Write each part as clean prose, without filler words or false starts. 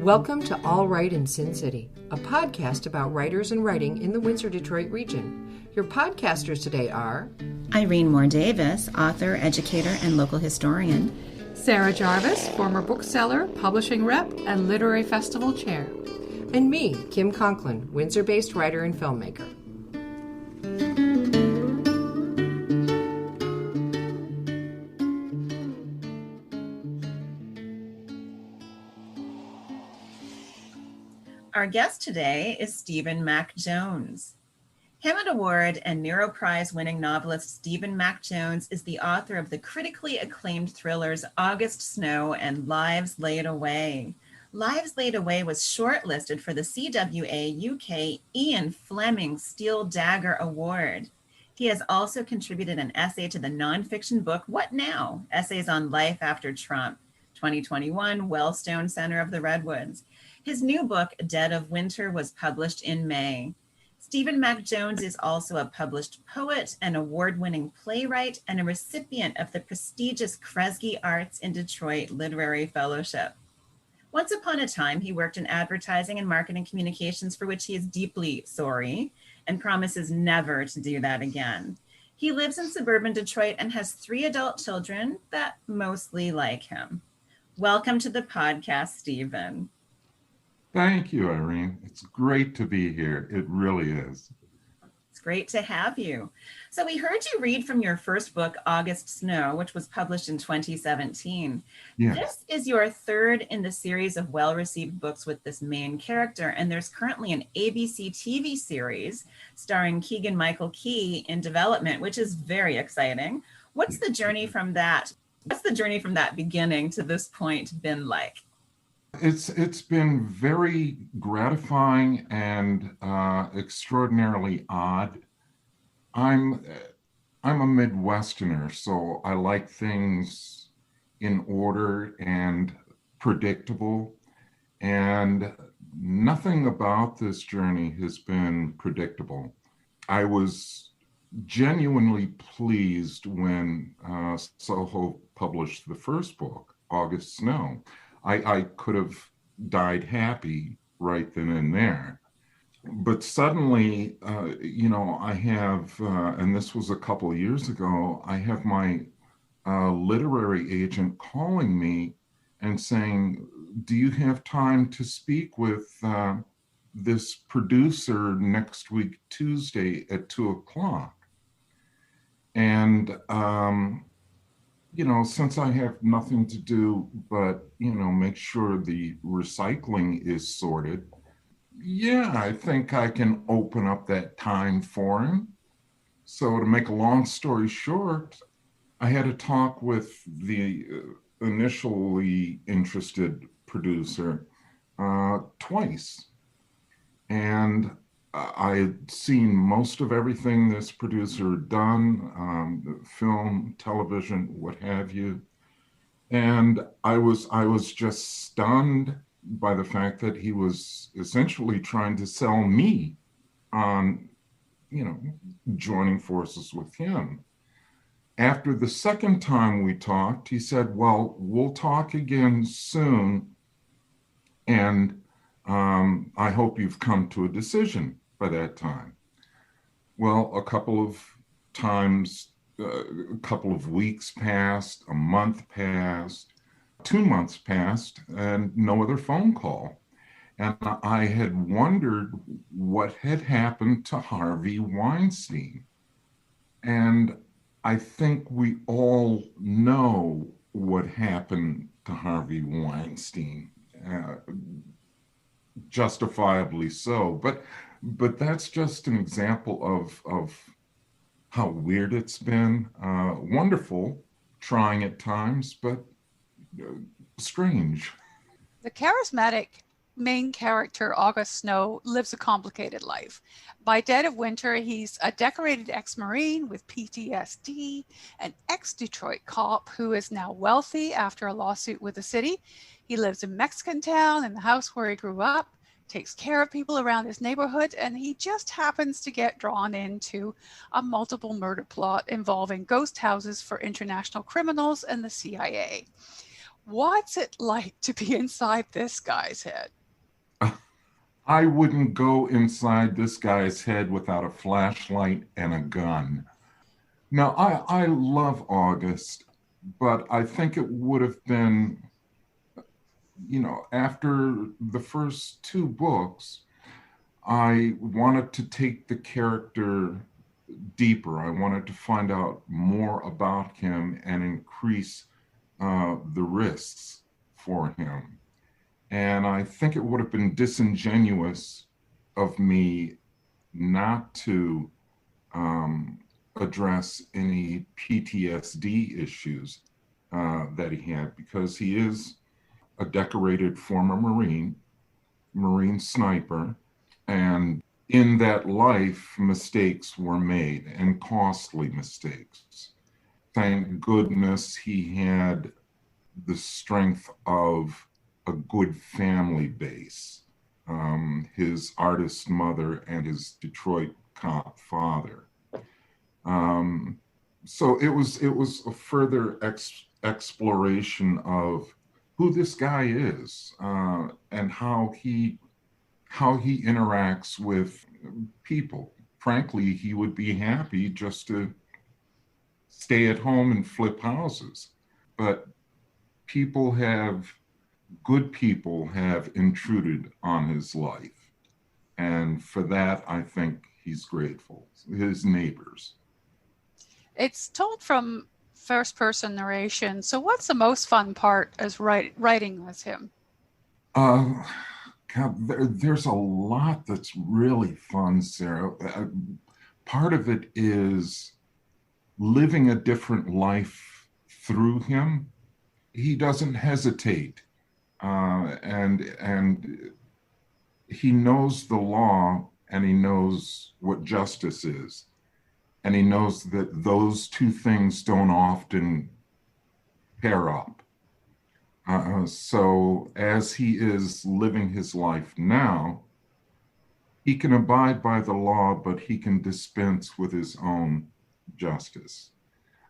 Welcome to All Right in Sin City, a podcast about writers and writing in the Windsor-Detroit region. Your podcasters today are Irene Moore Davis, author, educator, and local historian. Sarah Jarvis, former bookseller, publishing rep, and literary festival chair. and me, Kim Conklin, Windsor-based writer and filmmaker. Our guest today is Stephen Mack Jones. Hammett Award and Nero Prize winning novelist Stephen Mack Jones is the author of the critically acclaimed thrillers August Snow and Lives Laid Away. Lives Laid Away was shortlisted for the CWA-UK and Fleming Steel Dagger Award. He has also contributed an essay to the nonfiction book, What Now? Essays on Life After Trump, 2021, Wellstone Center of the Redwoods. His new book, Dead of Winter, was published in May. Stephen Mack Jones is also a published poet, an award-winning playwright, and a recipient of the prestigious Kresge Arts in Detroit Literary Fellowship. Once upon a time, he worked in advertising and marketing communications, for which he is deeply sorry and promises never to do that again. He lives in suburban Detroit and has 3 adult children that mostly like him. Welcome to the podcast, Stephen. Thank you, Irene. It's great to be here. It really is. It's great to have you. So we heard you read from your first book, August Snow, which was published in 2017. Yes. This is your third in the series of well-received books with this main character, and there's currently an ABC TV series starring Keegan-Michael Key in development, which is very exciting. What's the journey from that beginning to this point been like? It's been very gratifying and extraordinarily odd. I'm a Midwesterner, so I like things in order and predictable, and nothing about this journey has been predictable. I was genuinely pleased when Soho published the first book, August Snow. I could have died happy right then and there. But suddenly, I have, and this was a couple of years ago, I have my literary agent calling me and saying, do you have time to speak with this producer next week, Tuesday at 2:00? And, since I have nothing to do but, make sure the recycling is sorted, I think I can open up that time for him. So to make a long story short, I had a talk with the initially interested producer twice. And I had seen most of everything this producer had done, film, television, what have you. And I was just stunned by the fact that he was essentially trying to sell me on, joining forces with him. After the second time we talked, he said, well, we'll talk again soon. And I hope you've come to a decision by that time. Well, a couple of times, a couple of weeks passed, a month passed, 2 months passed, and no other phone call. And I had wondered what had happened to Harvey Weinstein. And I think we all know what happened to Harvey Weinstein. Justifiably so, but that's just an example of how weird it's been. Wonderful, trying at times, but strange. The charismatic main character, August Snow, lives a complicated life. By Dead of Winter, he's a decorated ex-Marine with PTSD, an ex-Detroit cop who is now wealthy after a lawsuit with the city. He lives in Mexican Town in the house where he grew up, takes care of people around his neighborhood, and he just happens to get drawn into a multiple murder plot involving ghost houses for international criminals and the CIA. What's it like to be inside this guy's head? I wouldn't go inside this guy's head without a flashlight and a gun. Now, I love August, but I think it would have been, after the first two books, I wanted to take the character deeper. I wanted to find out more about him and increase the risks for him. And I think it would have been disingenuous of me not to address any PTSD issues that he had, because he is a decorated former Marine sniper. And in that life, mistakes were made, and costly mistakes. Thank goodness he had the strength of a good family base, his artist mother and his Detroit cop father. So it was a further exploration of who this guy is, and how he interacts with people. Frankly, he would be happy just to stay at home and flip houses. But good people have intruded on his life. And for that, I think he's grateful. His neighbors. It's told from first person narration. So what's the most fun part as writing with him? God, there's a lot that's really fun, Sarah. Part of it is living a different life through him. He doesn't hesitate, and he knows the law, and he knows what justice is, and he knows that those two things don't often pair up. So as he is living his life now, he can abide by the law, but he can dispense with his own justice.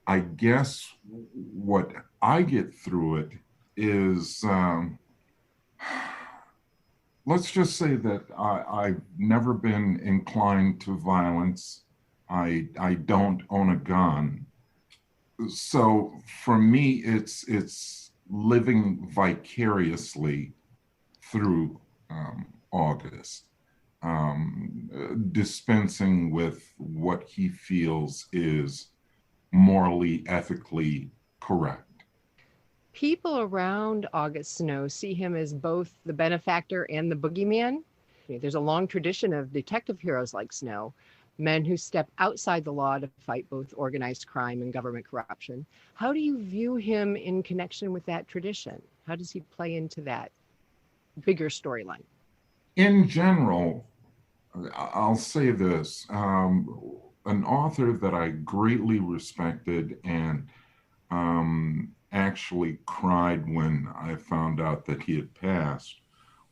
I guess what I get through it is, let's just say that I've never been inclined to violence. I don't own a gun. So for me, it's living vicariously through August, dispensing with what he feels is morally, ethically correct. People around August Snow see him as both the benefactor and the boogeyman. There's a long tradition of detective heroes like Snow, men who step outside the law to fight both organized crime and government corruption. How do you view him in connection with that tradition? How does he play into that bigger storyline? In general, I'll say this, an author that I greatly respected and actually cried when I found out that he had passed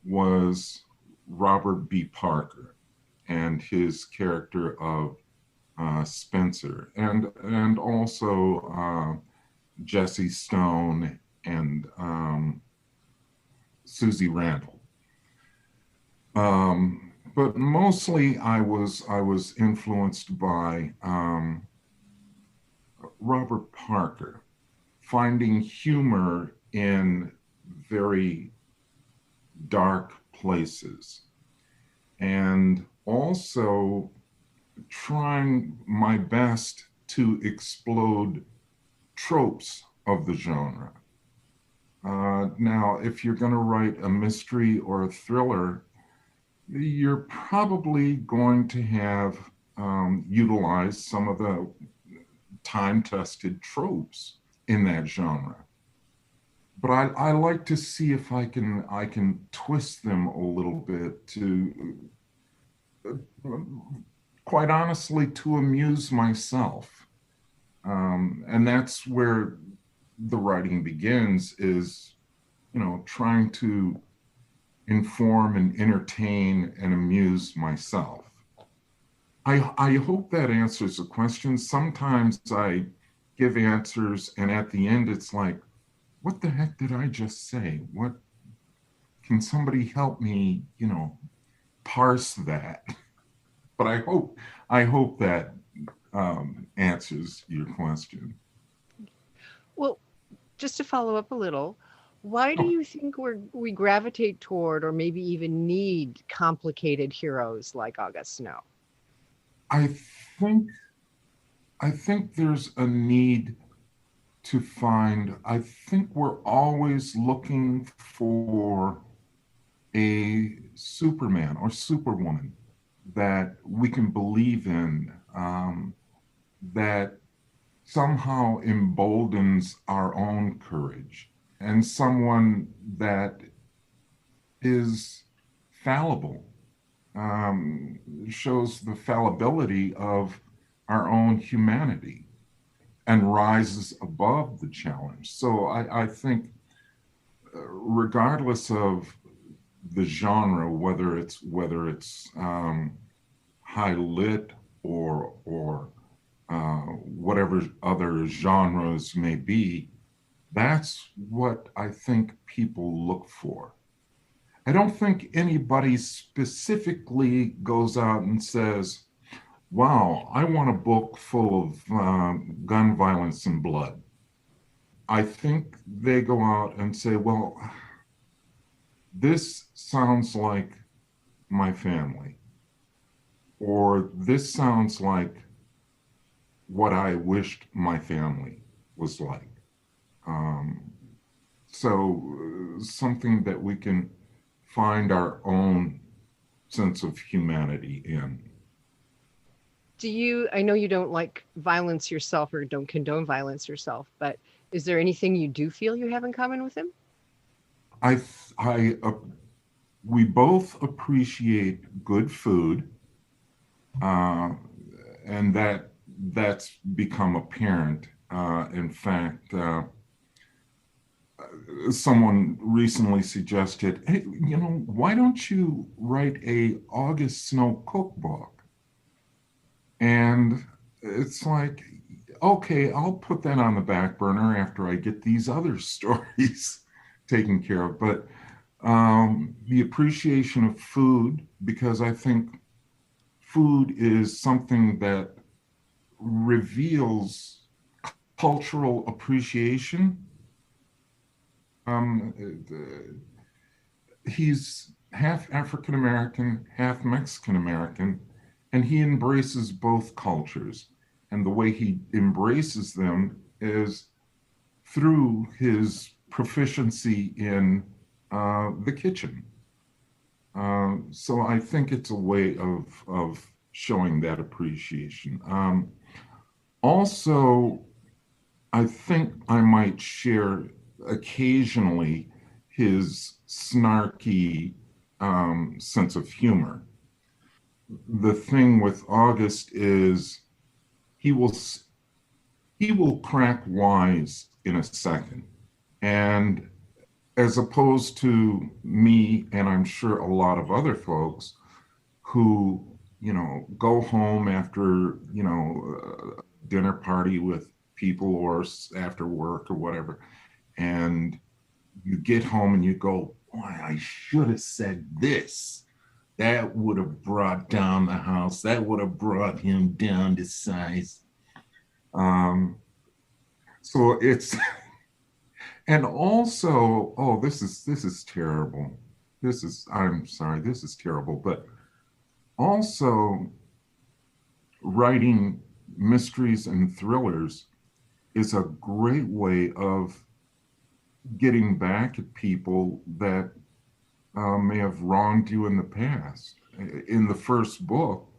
was Robert B. Parker and his character of Spencer, and also Jesse Stone and Susie Randall. But mostly I was influenced by Robert Parker, finding humor in very dark places, and also trying my best to explode tropes of the genre. Now, if you're going to write a mystery or a thriller, you're probably going to have utilized some of the time-tested tropes in that genre. But I like to see if I can twist them a little bit to, quite honestly, to amuse myself. And that's where the writing begins, is, trying to inform and entertain and amuse myself. I hope that answers the question. Sometimes I give answers and at the end it's like, what the heck did I just say? What can somebody help me, parse that. But I hope that answers your question. Well, just to follow up a little, why do you think we gravitate toward or maybe even need complicated heroes like August Snow? I think there's a need to find, I think we're always looking for a Superman or Superwoman that we can believe in, that somehow emboldens our own courage, and someone that is fallible, shows the fallibility of our own humanity and rises above the challenge. So I think, regardless of the genre, whether it's high lit or whatever other genres may be, that's what I think people look for. I don't think anybody specifically goes out and says, wow, I want a book full of gun violence and blood. I think they go out and say, well, this sounds like my family, or this sounds like what I wished my family was like. So something that we can find our own sense of humanity in. I know you don't like violence yourself or don't condone violence yourself, but is there anything you do feel you have in common with him? We both appreciate good food, and that's become apparent. In fact, someone recently suggested, hey, why don't you write a August Snow cookbook? And it's like, okay, I'll put that on the back burner after I get these other stories taken care of. But the appreciation of food, because I think food is something that reveals cultural appreciation. He's half African American, half Mexican American, and he embraces both cultures. And the way he embraces them is through his proficiency in the kitchen. So I think it's a way of showing that appreciation. Also, I think I might share occasionally his snarky sense of humor. The thing with August is he will crack wise in a second. And as opposed to me, and I'm sure a lot of other folks who, go home after, a dinner party with people or after work or whatever, and you get home and you go, boy, I should have said this. That would have brought down the house. That would have brought him down to size. So it's, and also, oh, this is terrible. I'm sorry, this is terrible. But also, writing mysteries and thrillers is a great way of getting back at people that may have wronged you in the past. In the first book,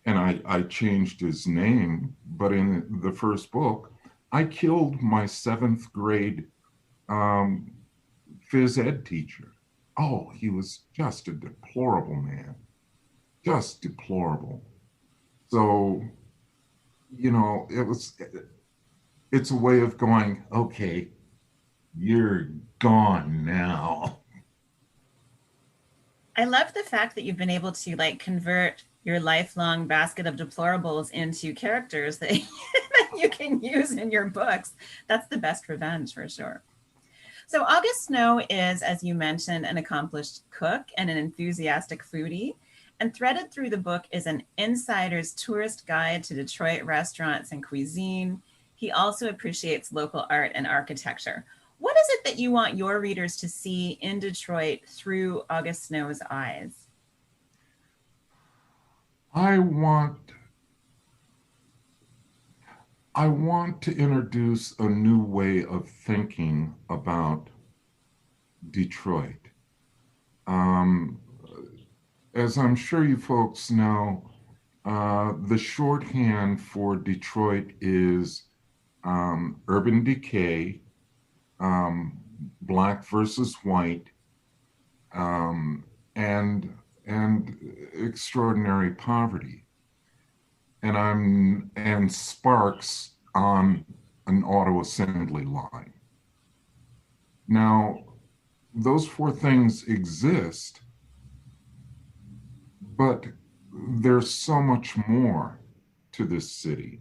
and I changed his name, but in the first book, I killed my 7th grade phys ed teacher. Oh, he was just a deplorable man, just deplorable. So, it's a way of going, okay, you're gone now. I love the fact that you've been able to convert your lifelong basket of deplorables into characters that you can use in your books. That's the best revenge for sure. So August Snow is, as you mentioned, an accomplished cook and an enthusiastic foodie. And threaded through the book is an insider's tourist guide to Detroit restaurants and cuisine. He also appreciates local art and architecture. What is it that you want your readers to see in Detroit through August Snow's eyes? I want to introduce a new way of thinking about Detroit. As I'm sure you folks know, the shorthand for Detroit is urban decay, black versus white, and extraordinary poverty, and sparks on an auto assembly line. Now, those four things exist, but there's so much more to this city.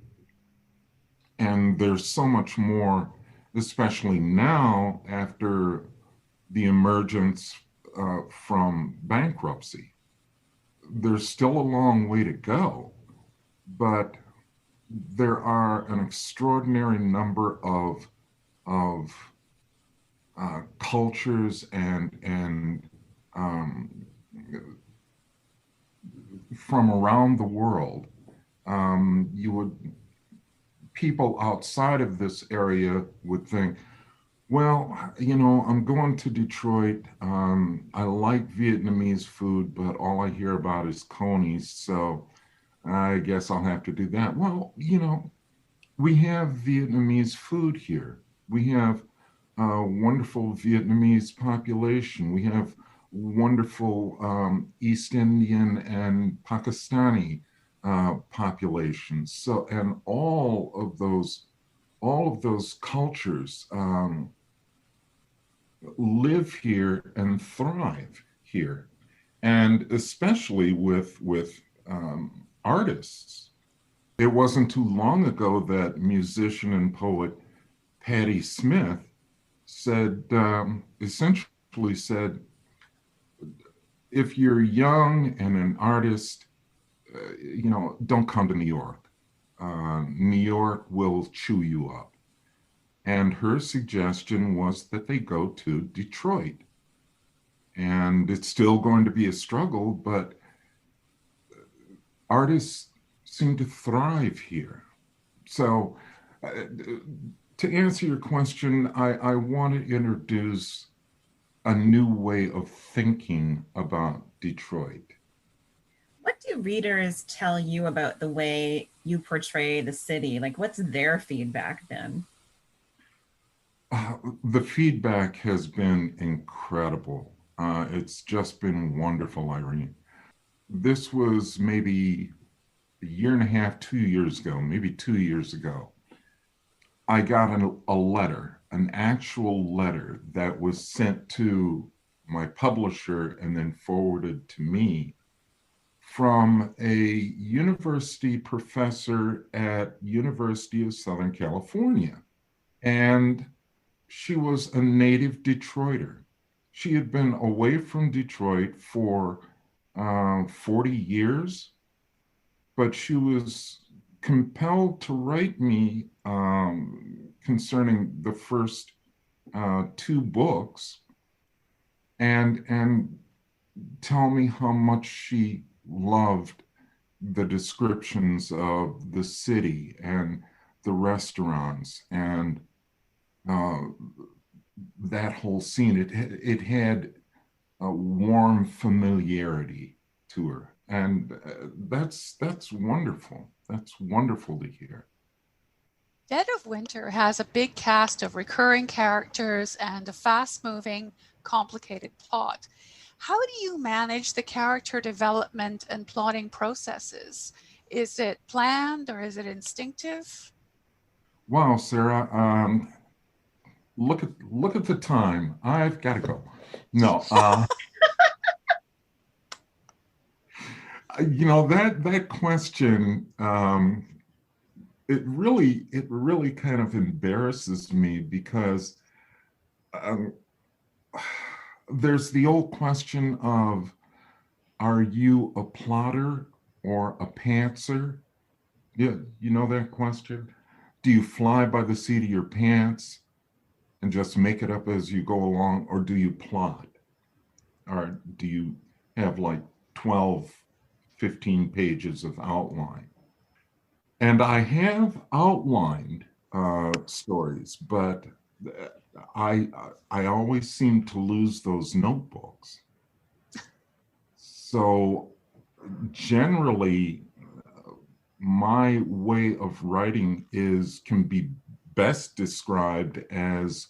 And there's so much more, especially now after the emergence from bankruptcy. There's still a long way to go, but there are an extraordinary number of cultures and from around the world. People outside of this area would think, well, I'm going to Detroit. I like Vietnamese food, but all I hear about is conies, so I guess I'll have to do that. Well, we have Vietnamese food here. We have a wonderful Vietnamese population. We have wonderful East Indian and Pakistani populations. So, and all of those cultures live here and thrive here, and especially with artists. It wasn't too long ago that musician and poet Patti Smith said, essentially said, if you're young and an artist, don't come to New York. New York will chew you up. And her suggestion was that they go to Detroit. And it's still going to be a struggle, but artists seem to thrive here. So to answer your question, I want to introduce a new way of thinking about Detroit. What do readers tell you about the way you portray the city? Like, what's their feedback been? The feedback has been incredible. It's just been wonderful, Irene. This was maybe a year and a half, 2 years ago, maybe 2 years ago. I got a letter, an actual letter that was sent to my publisher and then forwarded to me from a university professor at University of Southern California. And she was a native Detroiter. She had been away from Detroit for 40 years, but she was compelled to write me concerning the first 2 books and tell me how much she loved the descriptions of the city and the restaurants and that whole scene. It had a warm familiarity to her, and that's wonderful. That's wonderful to hear. Dead of Winter has a big cast of recurring characters and a fast-moving, complicated plot. How do you manage the character development and plotting processes? Is it planned or is it instinctive? Wow, Sarah, look at the time. I've got to go. No, that question, it really kind of embarrasses me because there's the old question of are you a plotter or a pantser? Yeah, you know that question? Do you fly by the seat of your pants and just make it up as you go along, or do you plot? Or do you have like 12, 15 pages of outline? And I have outlined stories, but I I always seem to lose those notebooks. So generally, my way of writing can be best described as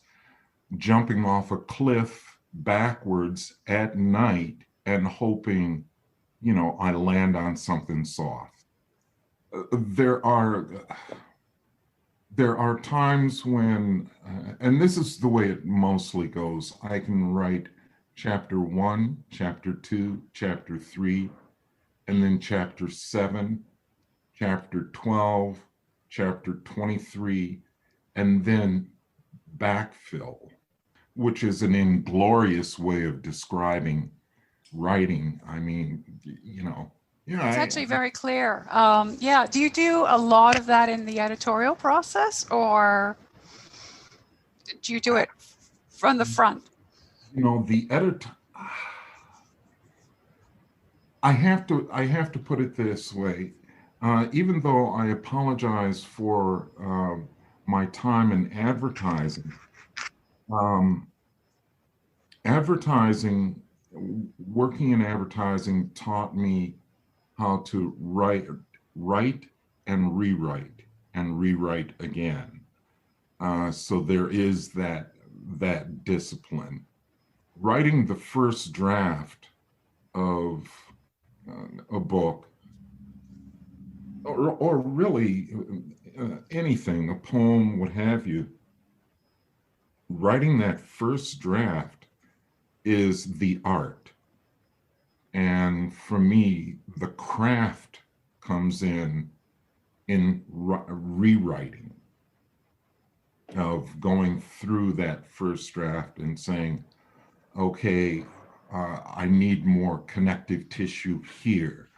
jumping off a cliff backwards at night and hoping, I land on something soft. There are times when, and this is the way it mostly goes, I can write chapter 1, chapter 2, chapter 3, and then chapter 7, chapter 12, chapter 23, and then backfill, which is an inglorious way of describing writing. I mean, It's actually very clear. Yeah. Do you do a lot of that in the editorial process, or do you do it from the front? The editor, I have to put it this way. Even though I apologize for my time in advertising, working in advertising taught me how to write and rewrite again. So there is that discipline. Writing the first draft of a book, or really anything, a poem, what have you, writing that first draft is the art. And for me, the craft comes in rewriting, of going through that first draft and saying, okay, I need more connective tissue here.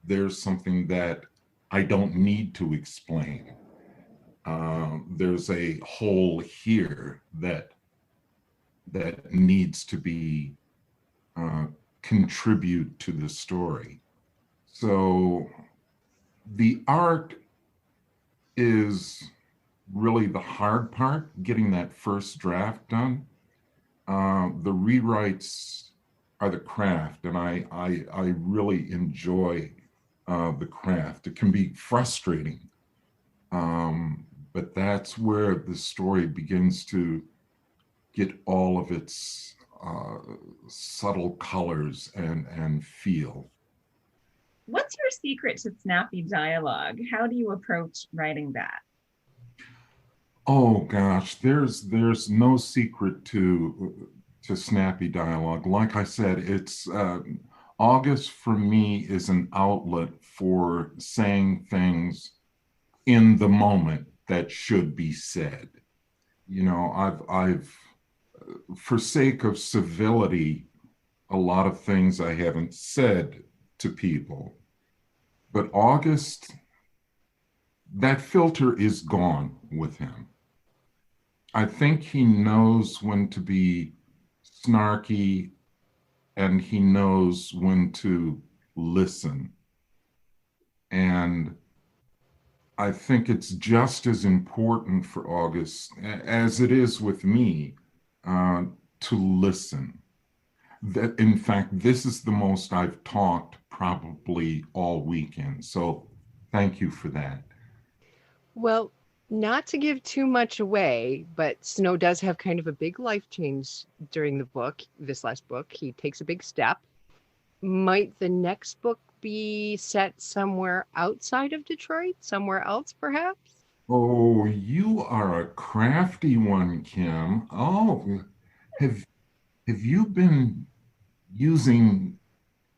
There's something that I don't need to explain. There's a hole here that needs to be contribute to the story. So the art is really the hard part, getting that first draft done. The rewrites are the craft, and I really enjoy the craft. It can be frustrating, but that's where the story begins to get all of its subtle colors and feel. What's your secret to snappy dialogue? How do you approach writing that? Oh gosh, there's no secret to snappy dialogue. Like I said, it's August for me is an outlet for saying things in the moment that should be said. I've for sake of civility, a lot of things I haven't said to people. But August, that filter is gone with him. I think he knows when to be snarky, and he knows when to listen. And I think it's just as important for August as it is with me to listen. That, in fact, this is the most I've talked probably all weekend. So thank you for that. Well, not to give too much away, but Snow does have kind of a big life change during the book, this last book. He takes a big step. Might the next book be set somewhere outside of Detroit, somewhere else perhaps? Oh, you are a crafty one, Kim. Oh, have you been using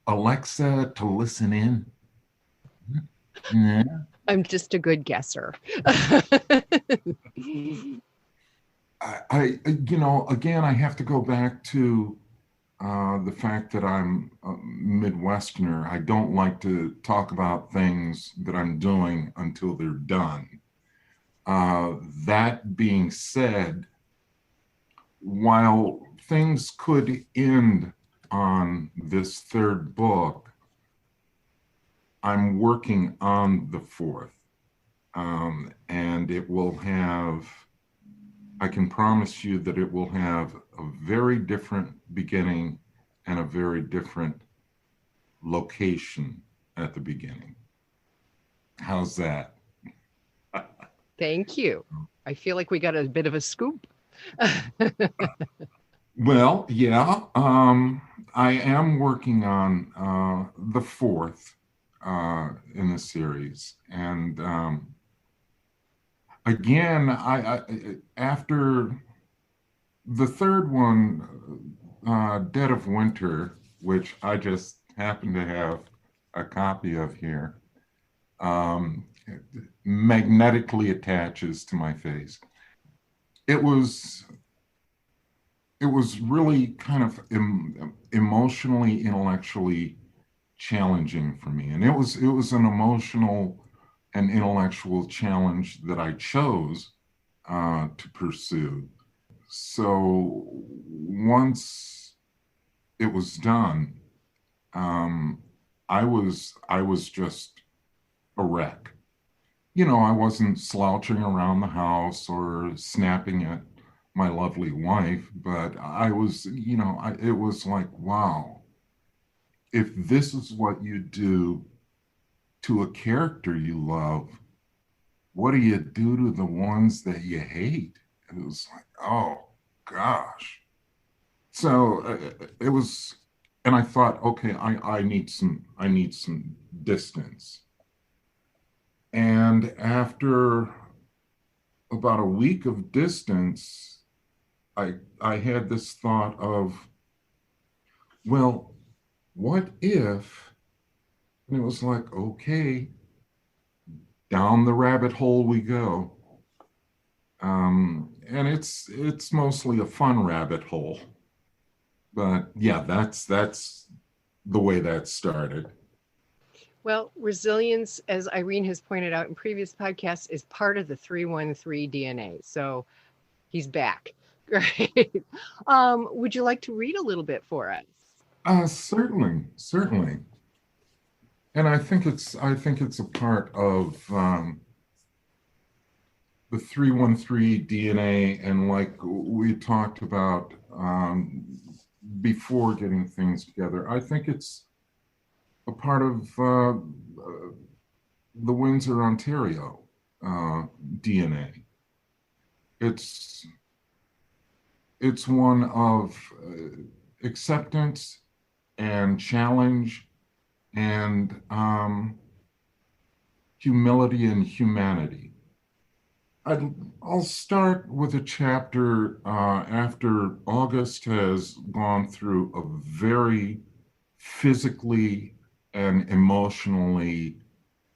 Alexa to listen in? Yeah. I'm just a good guesser. Again, I have to go back to the fact that I'm a Midwesterner. I don't like to talk about things that I'm doing until they're done. That being said, while things could end on this third book, I'm working on the fourth. And it will have, I can promise you that it will have a very different beginning and a very different location at the beginning. How's that? Thank you. I feel like we got a bit of a scoop. Well, yeah, I am working on the fourth in the series. And again, I after the third one, Dead of Winter, which I just happen to have a copy of here, magnetically attaches to my face. It was really kind of emotionally, intellectually challenging for me, and it was an emotional and intellectual challenge that I chose to pursue. So once it was done, I was just a wreck. You know, I wasn't slouching around the house or snapping at my lovely wife, but I was, you know, it was like, wow, if this is what you do to a character you love, what do you do to the ones that you hate? It was like, oh gosh. So it was, and I thought, okay, I need some distance. And after about a week of distance, I had this thought of, well, what if, and it was like, okay, down the rabbit hole we go. And it's mostly a fun rabbit hole. But yeah, that's the way that started. Well, resilience, as Irene has pointed out in previous podcasts, is part of the 313 DNA. So he's back. Great. Would you like to read a little bit for us? Certainly. And I think it's a part of the 313 DNA, and like we talked about before getting things together, I think it's a part of the Windsor, Ontario DNA. It's one of acceptance and challenge and humility and humanity. I'll start with a chapter after August has gone through a very physically and emotionally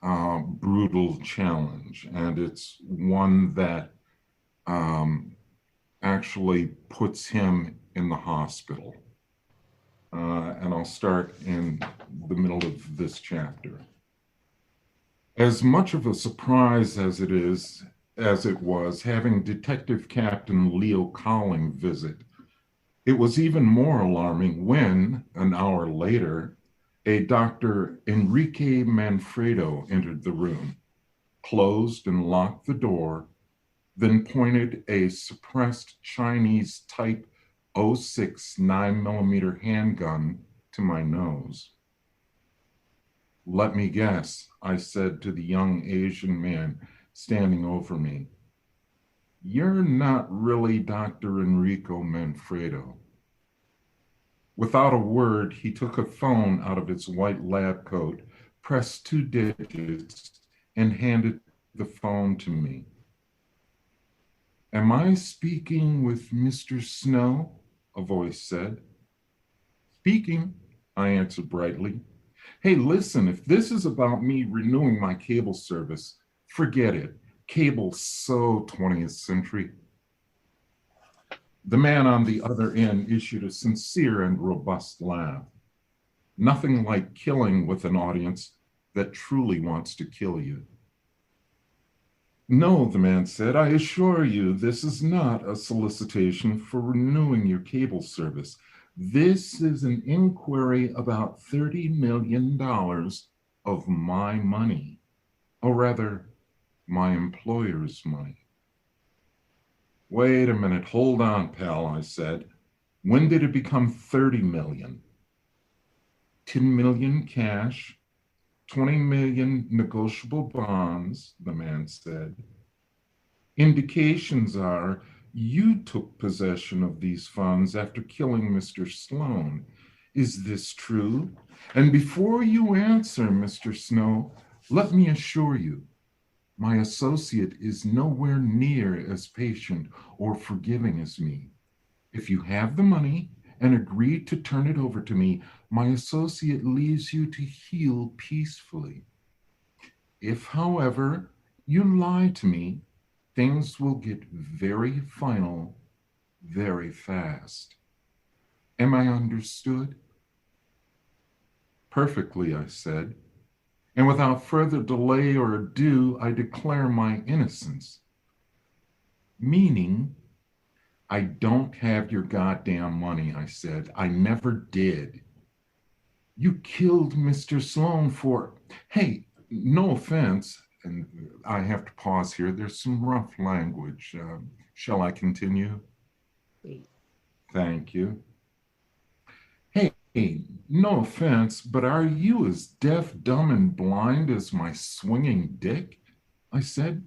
brutal challenge. And it's one that actually puts him in the hospital. And I'll start in the middle of this chapter. As much of a surprise as it was having Detective Captain Leo Colling visit, it was even more alarming when, an hour later, a Dr. Enrique Manfredo entered the room, closed and locked the door, then pointed a suppressed Chinese Type 06 9mm handgun to my nose. "Let me guess," I said to the young Asian man standing over me. "You're not really Dr. Enrico Manfredo." Without a word, he took a phone out of its white lab coat, pressed 2 digits, and handed the phone to me. "Am I speaking with Mr. Snow?" a voice said. "Speaking," I answered brightly. "Hey, listen, if this is about me renewing my cable service, forget it. Cable's so 20th century." The man on the other end issued a sincere and robust laugh. Nothing like killing with an audience that truly wants to kill you. No, the man said, I assure you this is not a solicitation for renewing your cable service. This is an inquiry about $30 million of my money, or rather, my employer's money. Wait a minute, hold on, pal, I said. When did it become 30 million? 10 million cash, 20 million negotiable bonds, the man said. Indications are you took possession of these funds after killing Mr. Sloan. Is this true? And before you answer, Mr. Snow, let me assure you, my associate is nowhere near as patient or forgiving as me. If you have the money and agree to turn it over to me, my associate leaves you to heal peacefully. If, however, you lie to me, things will get very final, very fast. Am I understood? Perfectly, I said. And without further delay or ado, I declare my innocence. Meaning, I don't have your goddamn money, I said. I never did. You killed Mr. Sloan for, hey, no offense, and I have to pause here. There's some rough language. Shall I continue? Please. Thank you. Hey, no offense, but are you as deaf, dumb, and blind as my swinging dick? I said.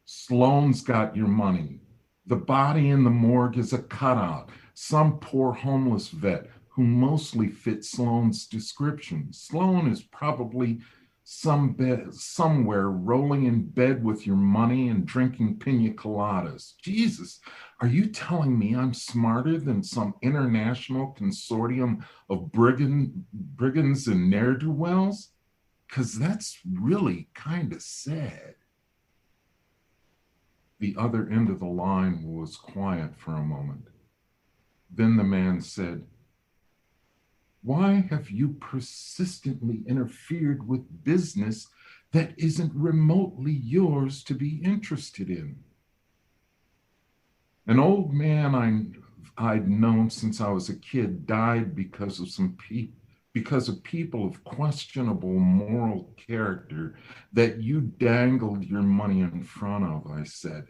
Sloan's got your money. The body in the morgue is a cutout. Some poor homeless vet who mostly fits Sloan's description. Sloan is probably somewhere rolling in bed with your money and drinking pina coladas. Jesus, are you telling me I'm smarter than some international consortium of brigands and ne'er-do-wells? Because that's really kind of sad. The other end of the line was quiet for a moment. Then the man said, why have you persistently interfered with business that isn't remotely yours to be interested in? An old man I'd known since I was a kid died because of people of questionable moral character that you dangled your money in front of, I said.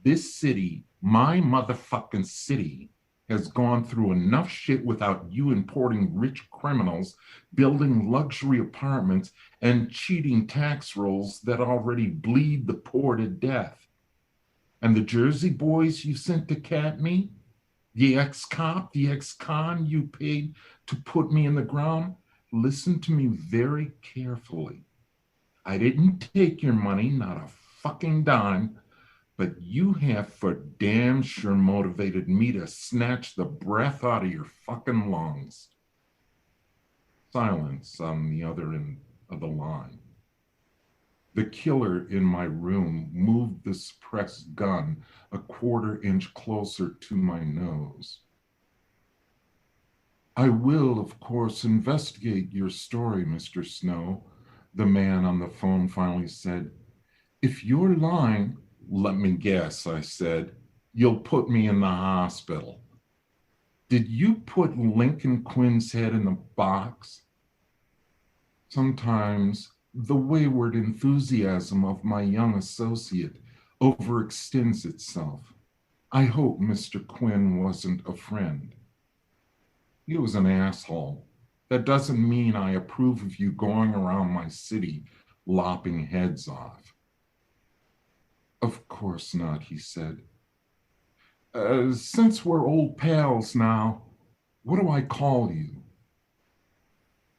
This city, my motherfucking city, has gone through enough shit without you importing rich criminals, building luxury apartments, and cheating tax rolls that already bleed the poor to death. And the Jersey boys you sent to cat me, the ex-cop, the ex-con you paid to put me in the ground, listen to me very carefully. I didn't take your money, not a fucking dime, but you have for damn sure motivated me to snatch the breath out of your fucking lungs. Silence on the other end of the line. The killer in my room moved the suppressed gun a quarter-inch closer to my nose. I will, of course, investigate your story, Mr. Snow, the man on the phone finally said. If you're lying, let me guess, I said, you'll put me in the hospital. Did you put Lincoln Quinn's head in the box? Sometimes the wayward enthusiasm of my young associate overextends itself. I hope Mr. Quinn wasn't a friend. He was an asshole. That doesn't mean I approve of you going around my city lopping heads off. Of course not, he said. Since we're old pals now, what do I call you?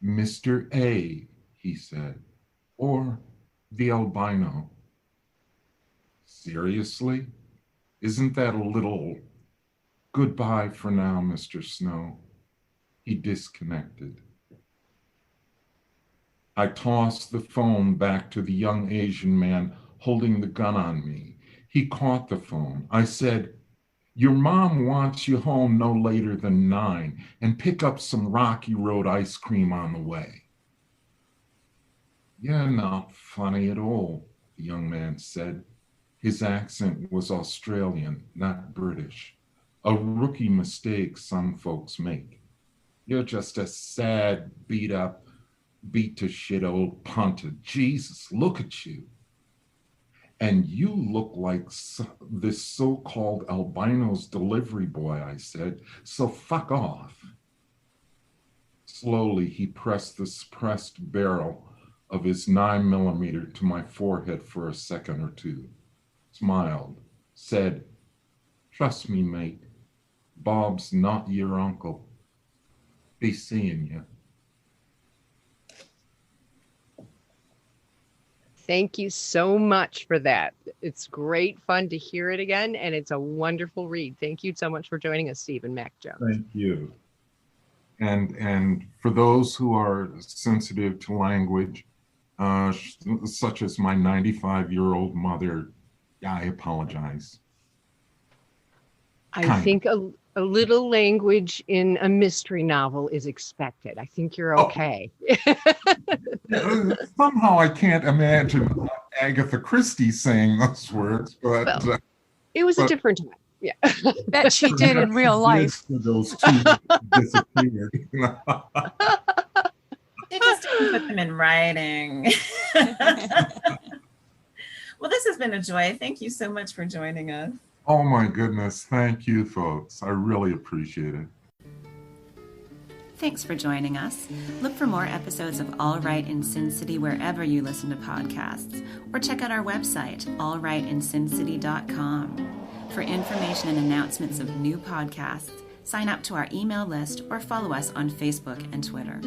Mr. A, he said, or the albino. Seriously? Isn't that a little... Goodbye for now, Mr. Snow. He disconnected. I tossed the phone back to the young Asian man holding the gun on me. He caught the phone. I said, Your mom wants you home no later than 9 and pick up some Rocky Road ice cream on the way. You're not funny at all, the young man said. His accent was Australian, not British. A rookie mistake some folks make. You're just a sad, beat up, beat to shit old punter. Jesus, look at you. And you look like this so-called albino's delivery boy, I said, so fuck off. Slowly, he pressed the suppressed barrel of his 9mm to my forehead for a second or two, smiled, said, trust me, mate, Bob's not your uncle. Be seeing you. Thank you so much for that. It's great fun to hear it again, and it's a wonderful read. Thank you so much for joining us, Stephen Mack Jones. Thank you. And for those who are sensitive to language, such as my 95-year-old mother, I apologize. I think a little language in a mystery novel is expected. I think you're okay. Somehow I can't imagine Agatha Christie saying those words, but well, it was a different time. Yeah, that she did in real life. Those two disappeared. They just didn't put them in writing. Well, this has been a joy. Thank you so much for joining us. Oh my goodness. Thank you, folks. I really appreciate it. Thanks for joining us. Look for more episodes of All Right in Sin City wherever you listen to podcasts, or check out our website, allrightinsincity.com. For information and announcements of new podcasts, sign up to our email list or follow us on Facebook and Twitter.